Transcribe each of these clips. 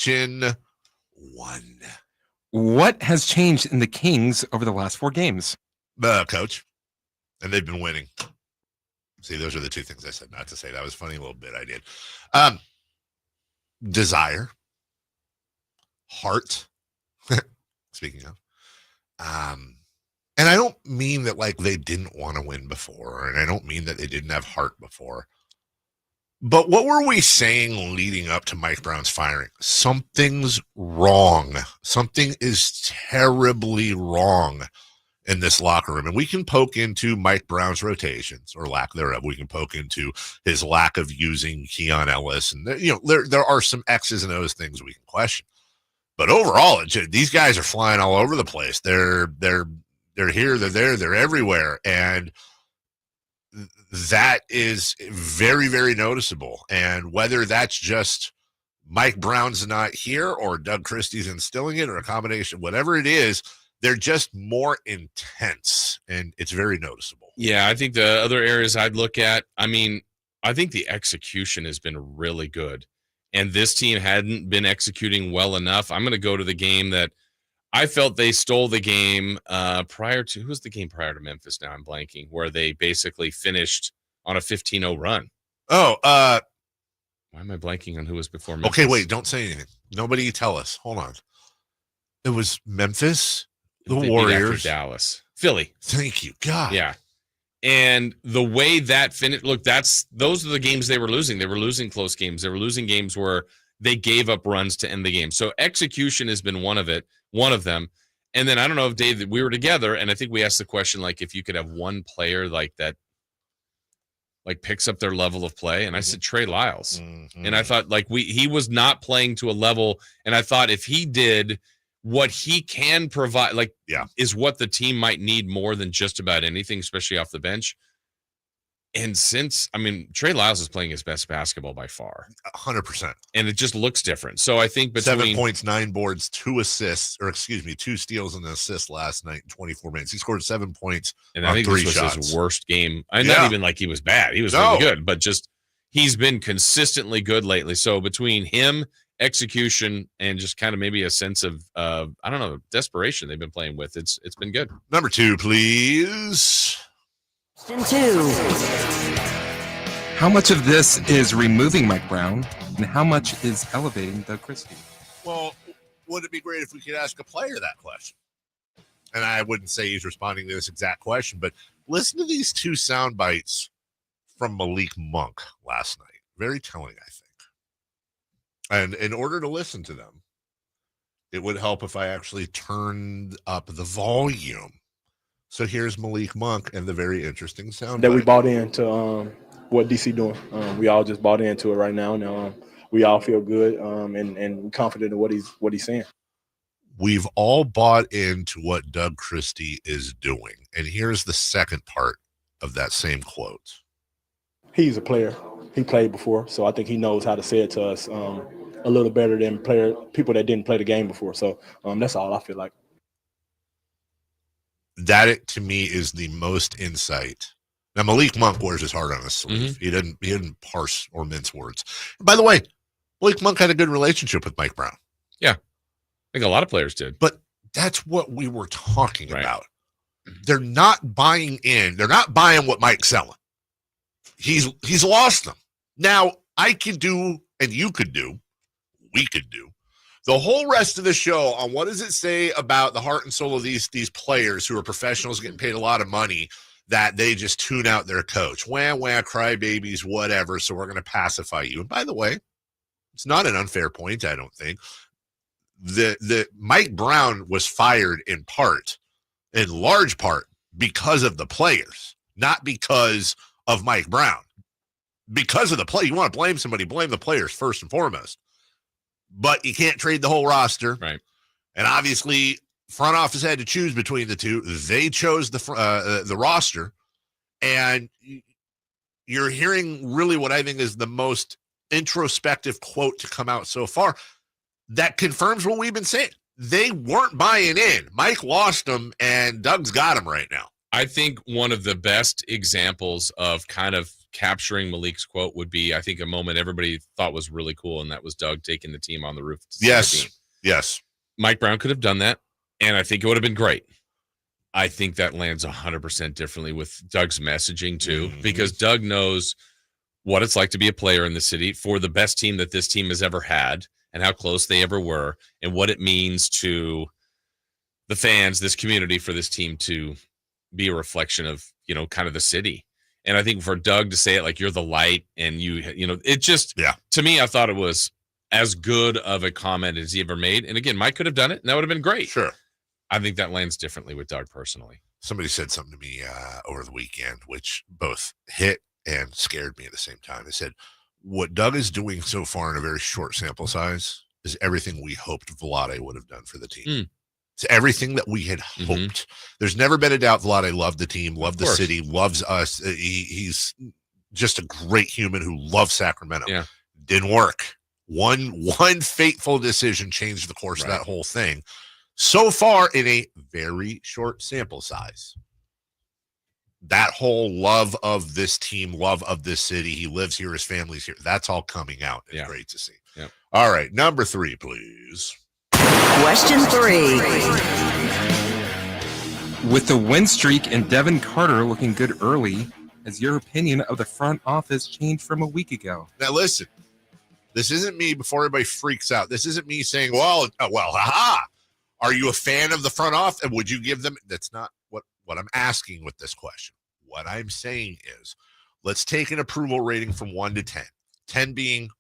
Question 1. What has changed in the Kings over the last 4 games? Coach. And they've been winning. See, those are the 2 things I said not to say. That was funny little bit I did. Desire. Heart. Speaking of. And I don't mean that like they didn't want to win before, and I don't mean that they didn't have heart before. But what were we saying leading up to Mike Brown's firing? Something's wrong. Something is terribly wrong in this locker room. And we can poke into Mike Brown's rotations or lack thereof. We can poke into his lack of using Keon Ellis. And, there are some X's and O's things we can question. But overall, these guys are flying all over the place. They're here, they're there, they're everywhere. And that is very, very noticeable. And whether that's just Mike Brown's not here or Doug Christie's instilling it or a combination, whatever it is, they're just more intense, and it's very noticeable. Yeah, I think the other areas I'd look at, I think the execution has been really good, and this team hadn't been executing well enough. I'm going to go to the game that I felt they stole the game prior to – who was the game prior to Memphis now? I'm blanking, where they basically finished on a 15-0 run. Oh, why am I blanking on who was before Memphis? Okay, wait, don't say anything. Nobody tell us. Hold on. It was Memphis, the Warriors. Dallas. Philly. Thank you, God. Yeah. And the way that finished – look, those are the games they were losing. They were losing close games. They were losing games where they gave up runs to end the game. So execution has been one of them. And then I don't know if, Dave, that we were together, and I think we asked the question, like, if you could have one player like that, like, picks up their level of play. And I said Trey Lyles. Mm-hmm. And I thought, like, he was not playing to a level. And I thought if he did what he can provide, like, is what the team might need more than just about anything, especially off the bench. And Trey Lyles is playing his best basketball by far. 100%. And it just looks different. So I think between 7 points, 9 boards, 2 steals and an assist last night in 24 minutes. He scored 7 points and I think 3 this was shots. His worst game. Not even like he was bad. He was really good, but just he's been consistently good lately. So between him, execution, and just kind of maybe a sense of I don't know, desperation they've been playing with, it's been good. Number 2, please. Question 2. How much of this is removing Mike Brown, and how much is elevating Doug Christie? Well, would it be great if we could ask a player that question? And I wouldn't say he's responding to this exact question, but listen to these 2 sound bites from Malik Monk last night. Very telling, I think. And in order to listen to them, it would help if I actually turned up the volume. So here's Malik Monk and the very interesting sound that we bought into what DC doing. We all just bought into it right now, and we all feel good and confident in what he's saying. We've all bought into what Doug Christie is doing, and here's the second part of that same quote. He's a player. He played before, so I think he knows how to say it to us a little better than people that didn't play the game before. So that's all I feel like. That, to me, is the most insight. Now, Malik Monk wears his heart on his sleeve. Mm-hmm. He didn't parse or mince words. By the way, Malik Monk had a good relationship with Mike Brown. Yeah, I think a lot of players did. But that's what we were talking about. They're not buying in. They're not buying what Mike's selling. He's lost them. Now, I could do, and you could do, we could do, the whole rest of the show on what does it say about the heart and soul of these players who are professionals getting paid a lot of money that they just tune out their coach. Wah, crybabies, whatever, so we're going to pacify you. And by the way, it's not an unfair point, I don't think. The Mike Brown was fired in large part, because of the players, not because of Mike Brown. Because of the play, you want to blame somebody, blame the players first and foremost. But you can't trade the whole roster. Right. And obviously, front office had to choose between the two. They chose the roster. And you're hearing really what I think is the most introspective quote to come out so far. That confirms what we've been saying. They weren't buying in. Mike lost them, and Doug's got them right now. I think one of the best examples of kind of capturing Malik's quote would be, I think, a moment everybody thought was really cool, and that was Doug taking the team on the roof. Yes. Mike Brown could have done that, and I think it would have been great. I think that lands 100% differently with Doug's messaging too, because Doug knows what it's like to be a player in the city for the best team that this team has ever had and how close they ever were and what it means to the fans, this community, for this team to be a reflection of, kind of the city. And I think for Doug to say it like you're the light and it just, to me, I thought it was as good of a comment as he ever made. And again, Mike could have done it and that would have been great. Sure. I think that lands differently with Doug personally. Somebody said something to me over the weekend, which both hit and scared me at the same time. They said, what Doug is doing so far in a very short sample size is everything we hoped Vlade would have done for the team. It's everything that we had hoped. There's never been a doubt Vlade loved the team, loved the city, loves us. He's just a great human who loves Sacramento. Yeah. Didn't work. One fateful decision changed the course of that whole thing. So far, in a very short sample size, that whole love of this team, love of this city, he lives here, his family's here, that's all coming out. It's great to see. Yeah. All right, number 3, please. Question 3. With the win streak and Devin Carter looking good early, has your opinion of the front office changed from a week ago? Now, listen, this isn't me before everybody freaks out. This isn't me saying, well, haha. Are you a fan of the front office? And would you give them? That's not what I'm asking with this question. What I'm saying is, let's take an approval rating from 1 to 10. 10 being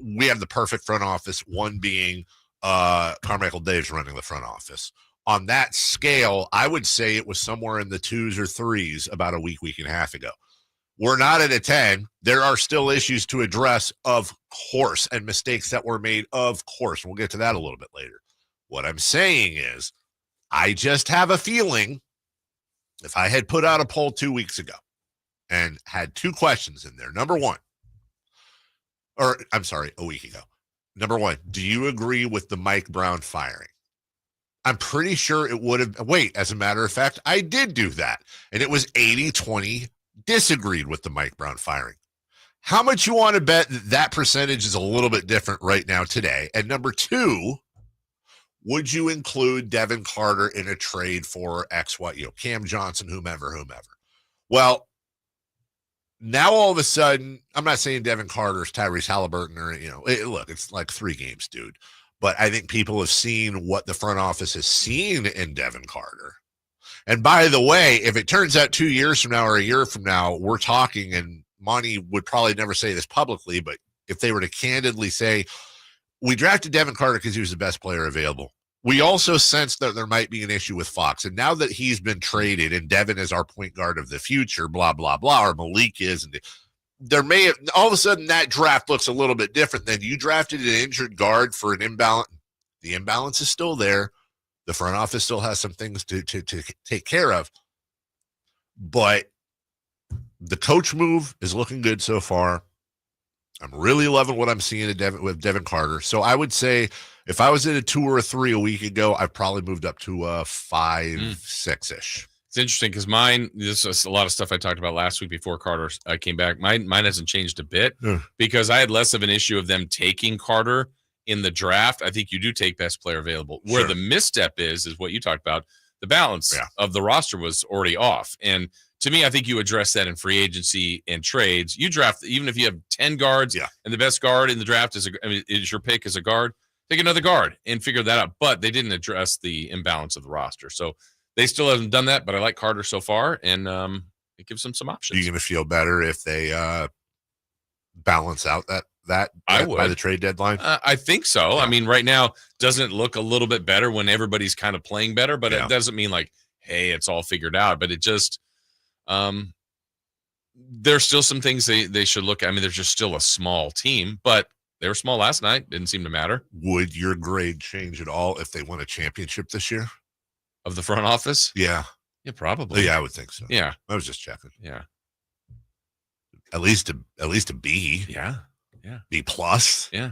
we have the perfect front office. 1 being Carmichael Dave's running the front office. On that scale, I would say it was somewhere in the 2s or 3s about a week and a half ago. We're not at a 10. There are still issues to address, of course, and mistakes that were made, of course. We'll get to that a little bit later. What I'm saying is, I just have a feeling if I had put out a poll 2 weeks ago and had 2 questions in there, a week ago. Number 1, do you agree with the Mike Brown firing? I'm pretty sure it would have, as a matter of fact, I did do that. And it was 80-20 disagreed with the Mike Brown firing. How much you want to bet that percentage is a little bit different right now today? And number 2, would you include Devin Carter in a trade for Cam Johnson, whomever? Well, now all of a sudden, I'm not saying Devin Carter's Tyrese Halliburton or, look, it's like 3 games, dude. But I think people have seen what the front office has seen in Devin Carter. And by the way, if it turns out 2 years from now or a year from now, we're talking, and Monty would probably never say this publicly, but if they were to candidly say, we drafted Devin Carter because he was the best player available. We also sensed that there might be an issue with Fox. And now that he's been traded and Devin is our point guard of the future, blah, blah, blah, or Malik is, and there may have, all of a sudden that draft looks a little bit different than you drafted an injured guard for an imbalance. The imbalance is still there. The front office still has some things to take care of. But the coach move is looking good so far. I'm really loving what I'm seeing with Devin Carter. So I would say if I was at a 2 or a 3 a week ago, I probably moved up to a 5, 6-ish. It's interesting because this is a lot of stuff I talked about last week before Carter came back. Mine hasn't changed a bit because I had less of an issue of them taking Carter in the draft. I think you do take best player available. Where the misstep is what you talked about. The balance of the roster was already off. And to me, I think you address that in free agency and trades. You draft, even if you have 10 guards and the best guard in the draft is your pick as a guard, take another guard and figure that out. But they didn't address the imbalance of the roster. So they still haven't done that, but I like Carter so far, and it gives them some options. Are you going to feel better if they balance out that I would by the trade deadline? I think so. I mean, right now, doesn't it look a little bit better when everybody's kind of playing better? But it doesn't mean like, hey, it's all figured out. But it just there's still some things they should look at. I mean, they're just still a small team, but they were small last night. Didn't seem to matter. Would your grade change at all if they won a championship this year? Of the front office? Yeah, probably. Yeah, I would think so. Yeah, I was just checking. Yeah, at least a B. Yeah, B plus. Yeah.